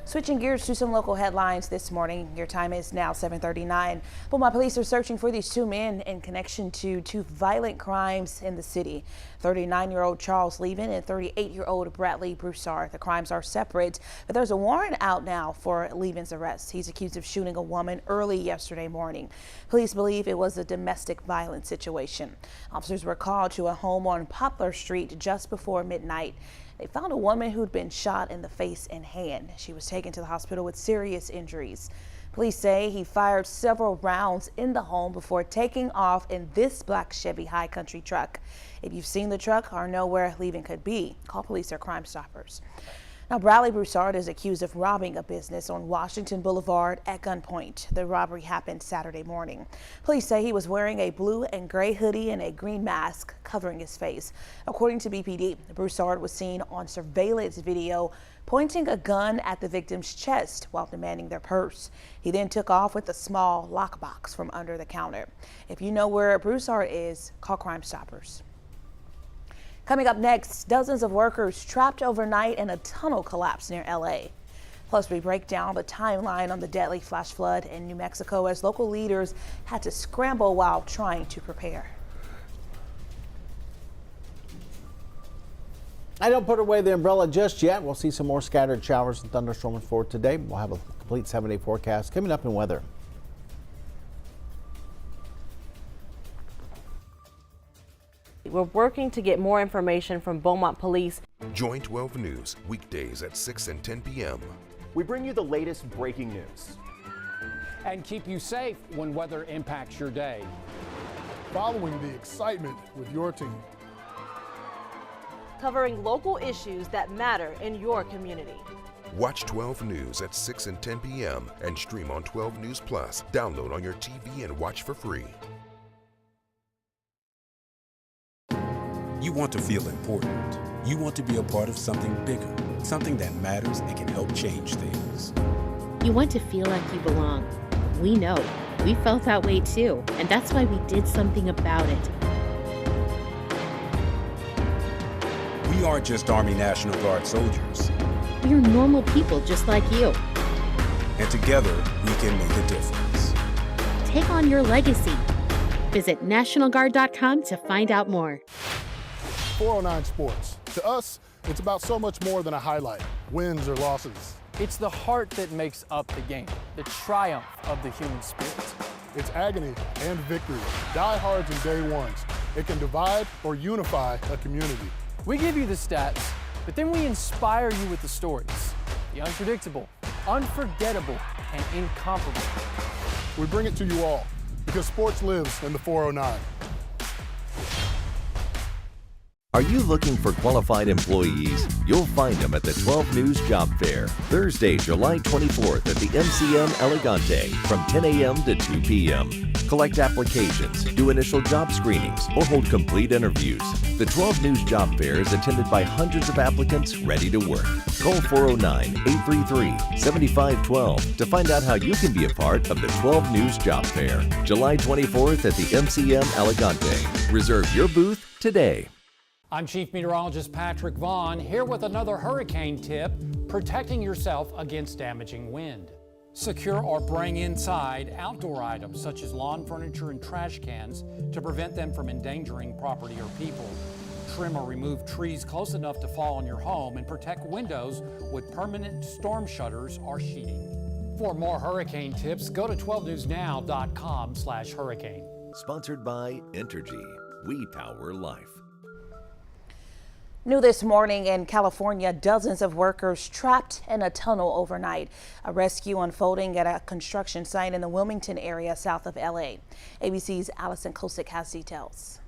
Switching gears to some local headlines this morning. Your time is now 7:39. Beaumont police are searching for these two men in connection to two violent crimes in the city. 39-year-old Charles Levin and 38-year-old Bradley Broussard. The crimes are separate, but there's a warrant out now for Levin's arrest. He's accused of shooting a woman early yesterday morning. Police believe it was a domestic violence situation. Officers were called to a home on Poplar Street just before midnight. They found a woman who'd been shot in the face and hand. She was taken to the hospital with serious injuries. Police say he fired several rounds in the home before taking off in this black Chevy High Country truck. If you've seen the truck or know where Levin could be, call police or Crime Stoppers. Now, Bradley Broussard is accused of robbing a business on Washington Boulevard at gunpoint. The robbery happened Saturday morning. Police say he was wearing a blue and gray hoodie and a green mask covering his face. According to BPD, Broussard was seen on surveillance video pointing a gun at the victim's chest while demanding their purse. He then took off with a small lockbox from under the counter. If you know where Broussard is, call Crime Stoppers. Coming up next, dozens of workers trapped overnight in a tunnel collapse near LA. Plus, we break down the timeline on the deadly flash flood in New Mexico as local leaders had to scramble while trying to prepare. I don't put away the umbrella just yet. We'll see some more scattered showers and thunderstorms for today. We'll have a complete 7-day forecast coming up in weather. We're working to get more information from Beaumont Police. Join 12 News weekdays at 6 and 10 p.m. We bring you the latest breaking news and keep you safe when weather impacts your day. Following the excitement with your team. Covering local issues that matter in your community. Watch 12 News at 6 and 10 p.m. and stream on 12 News Plus. Download on your TV and watch for free. You want to feel important. You want to be a part of something bigger, something that matters and can help change things. You want to feel like you belong. We know. We felt that way too, and that's why we did something about it. We aren't just Army National Guard soldiers. We are normal people just like you. And together, we can make a difference. Take on your legacy. Visit NationalGuard.com to find out more. 409 Sports. To us, it's about so much more than a highlight, wins or losses. It's the heart that makes up the game, the triumph of the human spirit. It's agony and victory, diehards and day ones. It can divide or unify a community. We give you the stats, but then we inspire you with the stories. The unpredictable, unforgettable, and incomparable. We bring it to you all because sports lives in the 409. Are you looking for qualified employees? You'll find them at the 12 News Job Fair, Thursday, July 24th at the MCM Elegante from 10 a.m. to 2 p.m. Collect applications, do initial job screenings, or hold complete interviews. The 12 News Job Fair is attended by hundreds of applicants ready to work. Call 409-833-7512 to find out how you can be a part of the 12 News Job Fair, July 24th at the MCM Elegante. Reserve your booth today. I'm Chief Meteorologist Patrick Vaughn, here with another hurricane tip, protecting yourself against damaging wind. Secure or bring inside outdoor items such as lawn furniture and trash cans to prevent them from endangering property or people. Trim or remove trees close enough to fall on your home and protect windows with permanent storm shutters or sheeting. For more hurricane tips, go to 12newsnow.com/hurricane. Sponsored by Entergy. We power life. New this morning in California, dozens of workers trapped in a tunnel overnight. A rescue unfolding at a construction site in the Wilmington area south of LA. ABC's Allison Kosick has details.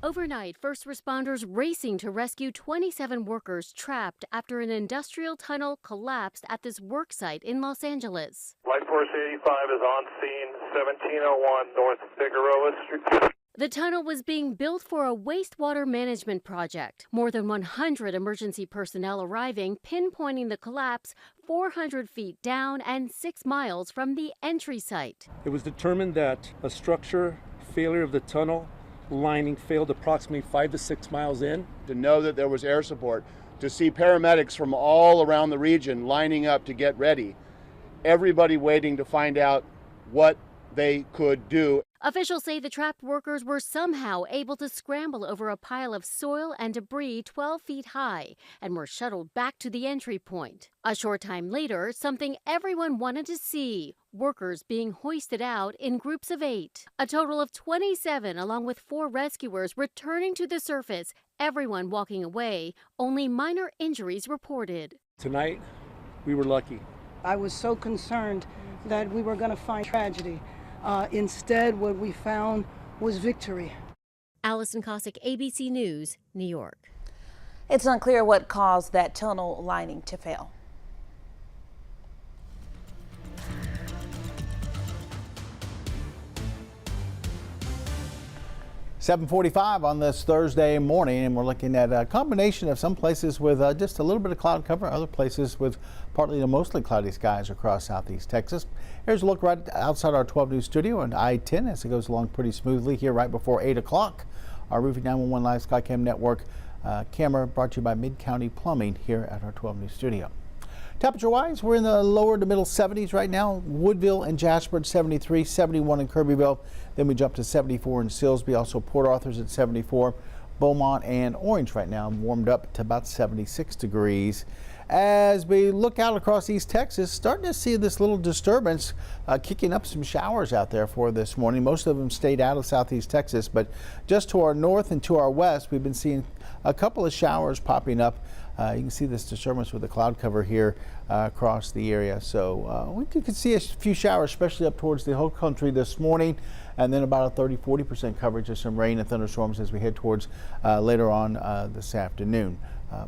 Overnight, first responders racing to rescue 27 workers trapped after an industrial tunnel collapsed at this work site in Los Angeles. Life Force 85 is on scene, 1701 North Figueroa Street. The tunnel was being built for a wastewater management project. More than 100 emergency personnel arriving, pinpointing the collapse 400 feet down and 6 miles from the entry site. It was determined that a structure failure of the tunnel lining failed approximately 5 to 6 miles in. To know that there was air support to see paramedics from all around the region lining up to get ready. Everybody waiting to find out what they could do. Officials say the trapped workers were somehow able to scramble over a pile of soil and debris 12 feet high and were shuttled back to the entry point. A short time later, something everyone wanted to see: workers being hoisted out in groups of 8. A total of 27, along with 4 rescuers, returning to the surface, everyone walking away, only minor injuries reported. Tonight, we were lucky. I was so concerned that we were going to find tragedy. Instead, what we found was victory. Allison Cossack, ABC News, New York. It's unclear what caused that tunnel lining to fail. .45 on this Thursday morning, and we're looking at a combination of some places with just a little bit of cloud cover, other places with partly to mostly cloudy skies across southeast Texas. Here's a look right outside our 12 News studio on I-10 as it goes along pretty smoothly here right before 8 o'clock. Our Roofing 911 Live Skycam Network camera brought to you by Mid-County Plumbing here at our 12 News studio. Temperature-wise, we're in the lower to middle 70s right now. Woodville and Jasper at 73, 71 in Kirbyville. Then we jump to 74 in Silsbee, also Port Arthur's at 74. Beaumont and Orange right now warmed up to about 76 degrees. As we look out across East Texas, starting to see this little disturbance kicking up some showers out there for this morning. Most of them stayed out of southeast Texas, but just to our north and to our west, we've been seeing a couple of showers popping up. You can see this disturbance with the cloud cover here across the area. So we could see a few showers, especially up towards the whole country this morning, and then about a 30-40% coverage of some rain and thunderstorms as we head towards later on this afternoon.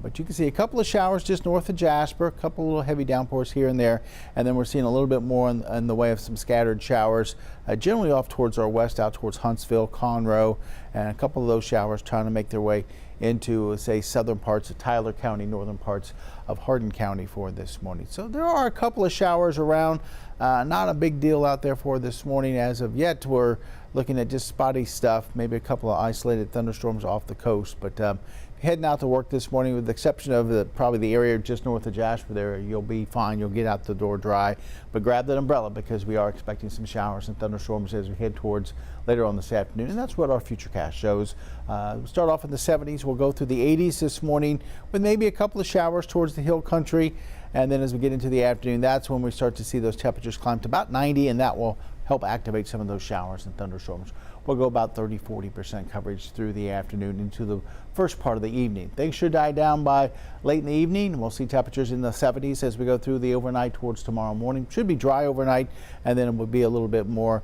But you can see a couple of showers just north of Jasper, a couple of little heavy downpours here and there, and then we're seeing a little bit more in the way of some scattered showers, generally off towards our west, out towards Huntsville, Conroe, and a couple of those showers trying to make their way into, say, southern parts of Tyler County, northern parts of Hardin County for this morning. So there are a couple of showers around, not a big deal out there for this morning as of yet. We're looking at just spotty stuff, maybe a couple of isolated thunderstorms off the coast, but heading out to work this morning, with the exception of probably the area just north of Jasper there, you'll be fine. You'll get out the door dry, but grab that umbrella because we are expecting some showers and thunderstorms as we head towards later on this afternoon, and that's what our futurecast shows. We'll start off in the 70s. We'll go through the 80s this morning with maybe a couple of showers towards the hill country, and then as we get into the afternoon, that's when we start to see those temperatures climb to about 90, and that will help activate some of those showers and thunderstorms. We'll go about 30-40% coverage through the afternoon into the first part of the evening. Things should die down by late in the evening. We'll see temperatures in the 70s as we go through the overnight towards tomorrow morning. Should be dry overnight, and then it will be a little bit more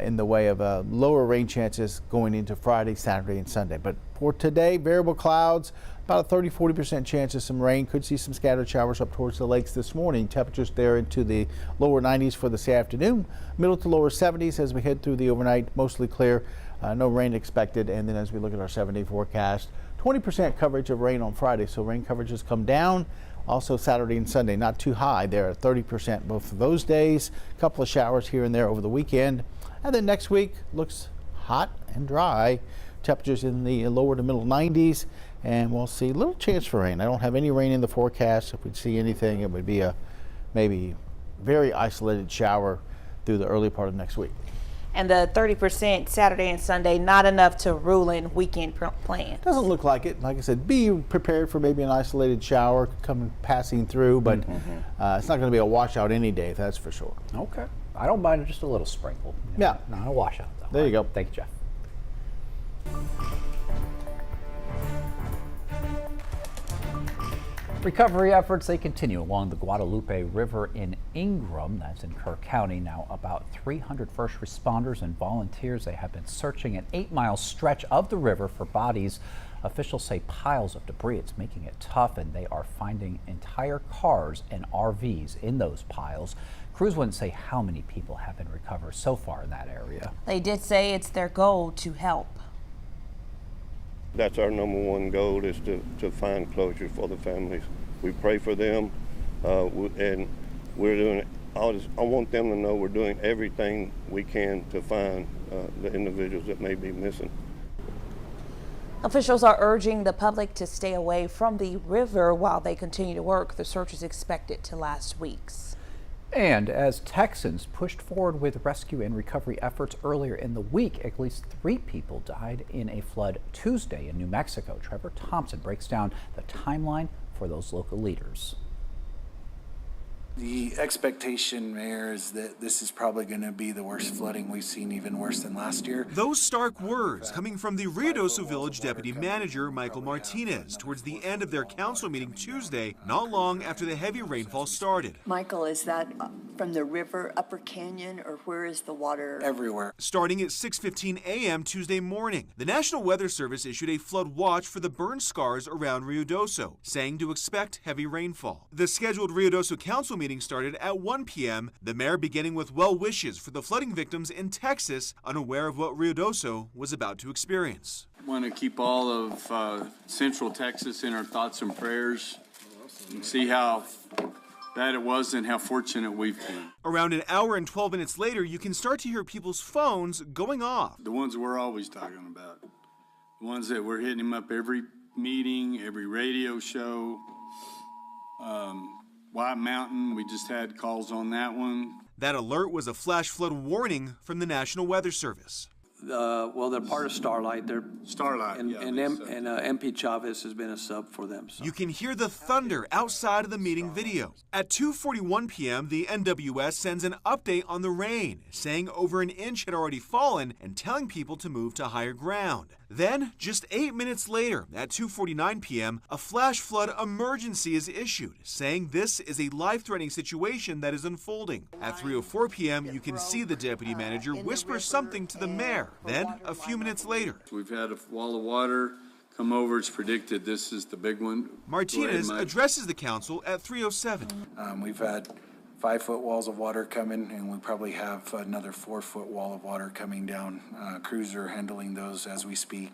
in the way of lower rain chances going into Friday, Saturday, and Sunday. But for today, variable clouds, about a 30-40% chance of some rain. Could see some scattered showers up towards the lakes this morning. Temperatures there into the lower 90s for this afternoon. Middle to lower 70s as we head through the overnight. Mostly clear, no rain expected. And then as we look at our 7-day forecast, 20% coverage of rain on Friday. So rain coverages come down. Also Saturday and Sunday, not too high there at 30% both of those days. A couple of showers here and there over the weekend. And then next week looks hot and dry. Temperatures in the lower to middle 90s, and we'll see a little chance for rain. I don't have any rain in the forecast. If we'd see anything, it would be a maybe very isolated shower through the early part of next week. And the 30% Saturday and Sunday, not enough to rule in weekend plans. Doesn't look like it. Like I said, be prepared for maybe an isolated shower passing through, but it's not going to be a washout any day, that's for sure. Okay. I don't mind just a little sprinkle. Yeah. Not a washout, though. There you go. Thank you, Jeff. Recovery efforts, they continue along the Guadalupe River in Ingram, that's in Kerr County. Now about 300 first responders and volunteers, they have been searching an 8-mile stretch of the river for bodies. Officials say piles of debris, it's making it tough, and they are finding entire cars and RVs in those piles. Crews wouldn't say how many people have been recovered so far in that area. They did say it's their goal to help. That's our number one goal, is to find closure for the families. We pray for them, and we're doing, I want them to know we're doing everything we can to find the individuals that may be missing. Officials are urging the public to stay away from the river while they continue to work. The search is expected to last weeks. And as Texans pushed forward with rescue and recovery efforts earlier in the week, at least 3 people died in a flood Tuesday in New Mexico. Trevor Thompson breaks down the timeline for those local leaders. The expectation, Mayor, is that this is probably going to be the worst flooding we've seen, even worse than last year. Those stark words coming from the Ruidoso Village Deputy Manager Michael Martinez towards the end of their council meeting Tuesday, not long after the heavy rainfall started. Michael, is that from the river, Upper Canyon, or where is the water? Everywhere. Starting at 6:15 a.m. Tuesday morning, the National Weather Service issued a flood watch for the burn scars around Ruidoso, saying to expect heavy rainfall. The scheduled Ruidoso Council meeting started at 1 p.m., the mayor beginning with well wishes for the flooding victims in Texas, unaware of what Ruidoso was about to experience. I want to keep all of Central Texas in our thoughts and prayers and see how bad it was and how fortunate we've been. Around an hour and 12 minutes later, you can start to hear people's phones going off. The ones we're always talking about. The ones that we're hitting them up every meeting, every radio show. White Mountain, we just had calls on that one. That alert was a flash flood warning from the National Weather Service. Well, they're part of Starlight. They're Starlight, and, yeah, and MP Chavez has been a sub for them. So. You can hear the thunder outside of the meeting video. At 2:41 p.m., the NWS sends an update on the rain, saying over an inch had already fallen and telling people to move to higher ground. Then, just 8 minutes later, at 2:49 p.m., a flash flood emergency is issued, saying this is a life-threatening situation that is unfolding. At 3:04 p.m., you can see the deputy manager whisper something to the mayor. Then, a few minutes later, we've had a wall of water come over. It's predicted this is the big one. Martinez addresses the council at 3:07. We've had 5-foot walls of water coming, and we probably have another 4-foot wall of water coming down. Crews are handling those as we speak.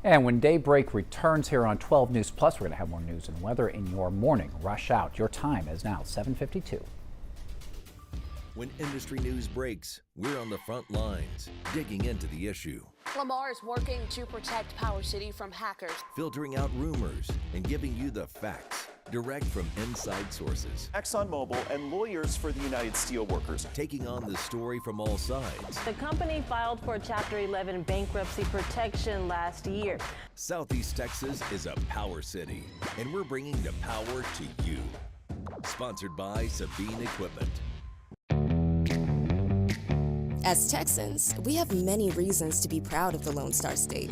And when Daybreak returns here on 12 News Plus, we're going to have more news and weather in your morning rush out. Your time is now 7:52. When industry news breaks, we're on the front lines, digging into the issue. Lamar is working to protect Power City from hackers, filtering out rumors and giving you the facts, direct from inside sources. ExxonMobil and lawyers for the United Steelworkers taking on the story from all sides. The company filed for Chapter 11 bankruptcy protection last year. Southeast Texas is a power city, and we're bringing the power to you. Sponsored by Sabine Equipment. As Texans, we have many reasons to be proud of the Lone Star State.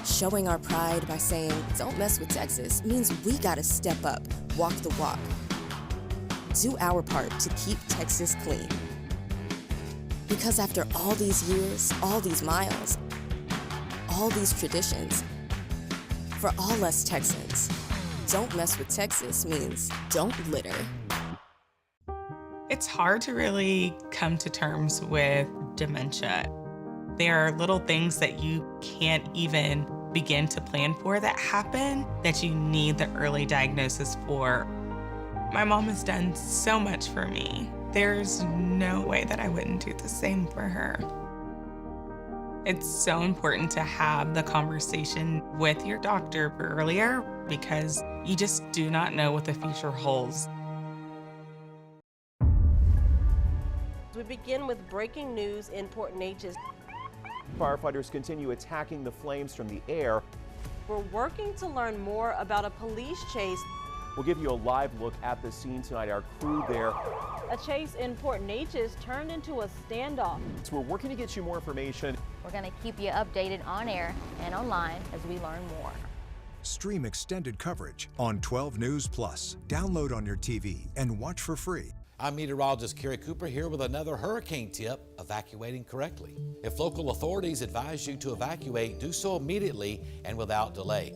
Showing our pride by saying, "Don't mess with Texas," means we gotta step up, walk the walk. Do our part to keep Texas clean. Because after all these years, all these miles, all these traditions, for all us Texans, "Don't mess with Texas" means don't litter. It's hard to really come to terms with dementia. There are little things that you can't even begin to plan for that happen that you need the early diagnosis for. My mom has done so much for me. There's no way that I wouldn't do the same for her. It's so important to have the conversation with your doctor earlier because you just do not know what the future holds. We begin with breaking news in Port Neches. Firefighters continue attacking the flames from the air. We're working to learn more about a police chase. We'll give you a live look at the scene tonight. Our crew there. A chase in Port Neches turned into a standoff. So we're working to get you more information. We're going to keep you updated on air and online as we learn more. Stream extended coverage on 12 News Plus. Download on your TV and watch for free. I'm meteorologist Kerry Cooper here with another hurricane tip, evacuating correctly. If local authorities advise you to evacuate, do so immediately and without delay.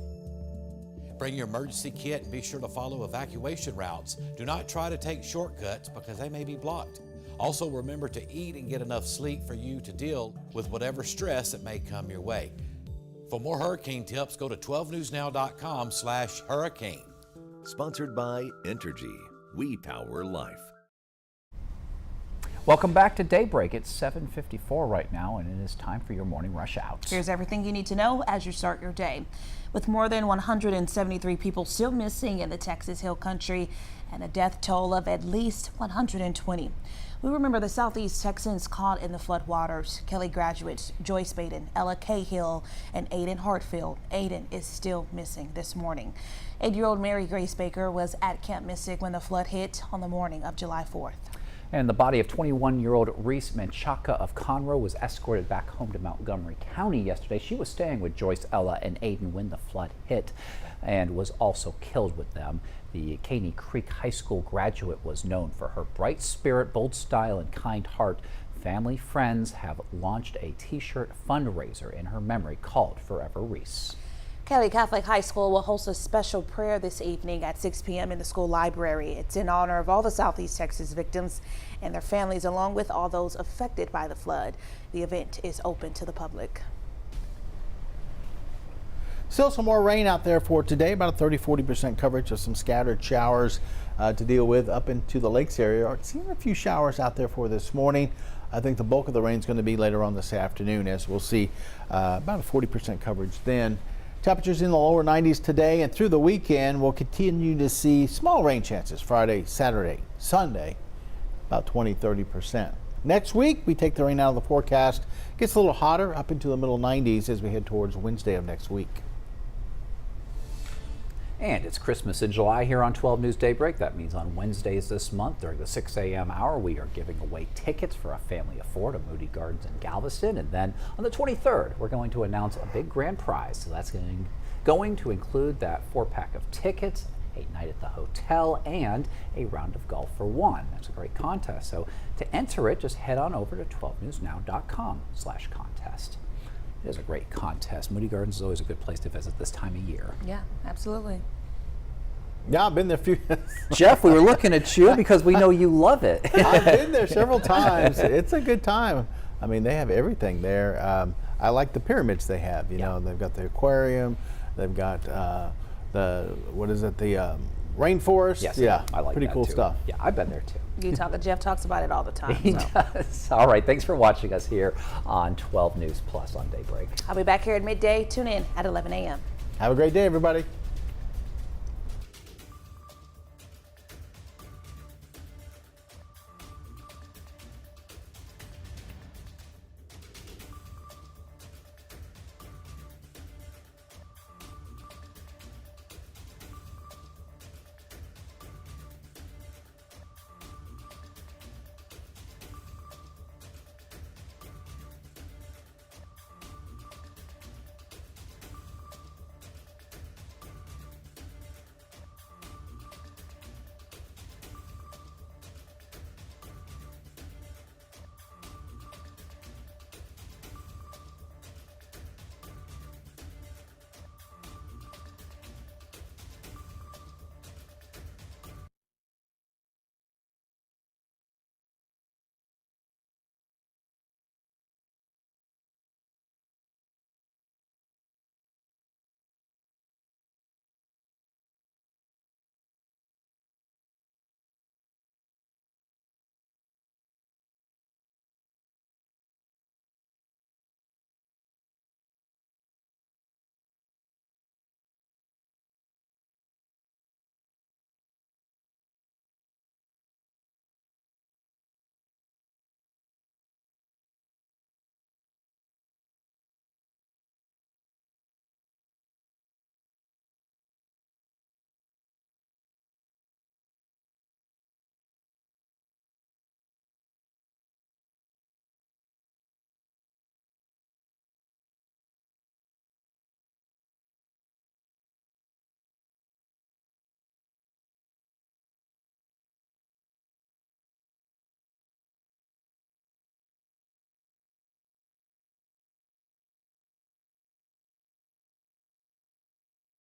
Bring your emergency kit and be sure to follow evacuation routes. Do not try to take shortcuts because they may be blocked. Also remember to eat and get enough sleep for you to deal with whatever stress that may come your way. For more hurricane tips, go to 12newsnow.com/hurricane. Sponsored by Entergy. We power life. Welcome back to Daybreak. It's 7:54 right now, and it is time for your morning rush out. Here's everything you need to know as you start your day. With more than 173 people still missing in the Texas Hill Country and a death toll of at least 120. We remember the Southeast Texans caught in the floodwaters. Kelly graduates Joyce Baden, Ella Cahill, and Aiden Hartfield. Aiden is still missing this morning. 8-year-old Mary Grace Baker was at Camp Mystic when the flood hit on the morning of July 4th. And the body of 21-year-old Reese Menchaca of Conroe was escorted back home to Montgomery County yesterday. She was staying with Joyce, Ella, and Aiden when the flood hit and was also killed with them. The Caney Creek High School graduate was known for her bright spirit, bold style, and kind heart. Family friends have launched a t-shirt fundraiser in her memory called Forever Reese. Kelly Catholic High School will host a special prayer this evening at 6 p.m. in the school library. It's in honor of all the Southeast Texas victims and their families, along with all those affected by the flood. The event is open to the public. Still some more rain out there for today, about a 30-40% coverage of some scattered showers to deal with up into the lakes area. I've seen a few showers out there for this morning. I think the bulk of the rain is going to be later on this afternoon, as we'll see about a 40% coverage then. Temperatures in the lower 90s today, and through the weekend we'll continue to see small rain chances Friday, Saturday, Sunday, about 20-30%. Next week we take the rain out of the forecast. Gets a little hotter up into the middle 90s as we head towards Wednesday of next week. And it's Christmas in July here on 12 News Daybreak. That means on Wednesdays this month during the 6 a.m. hour, we are giving away tickets for a family of 4 to Moody Gardens in Galveston. And then on the 23rd, we're going to announce a big grand prize. So that's going to include that 4-pack of tickets, a night at the hotel, and a round of golf for one. That's a great contest. So to enter it, just head on over to 12newsnow.com/contest. It is a great contest. Moody Gardens is always a good place to visit this time of year. Yeah, absolutely. Yeah, I've been there a few. Jeff, we were looking at you because we know you love it. I've been there several times. It's a good time. I mean, they have everything there. I like the pyramids they have. You know, they've got the aquarium. They've got the rainforest. Yes, yeah, I like pretty that cool too. stuff. Yeah, I've been there too. Jeff talks about it all the time. He does. All right, thanks for watching us here on 12 News Plus on Daybreak. I'll be back here at midday. Tune in at 11 a.m. Have a great day, everybody.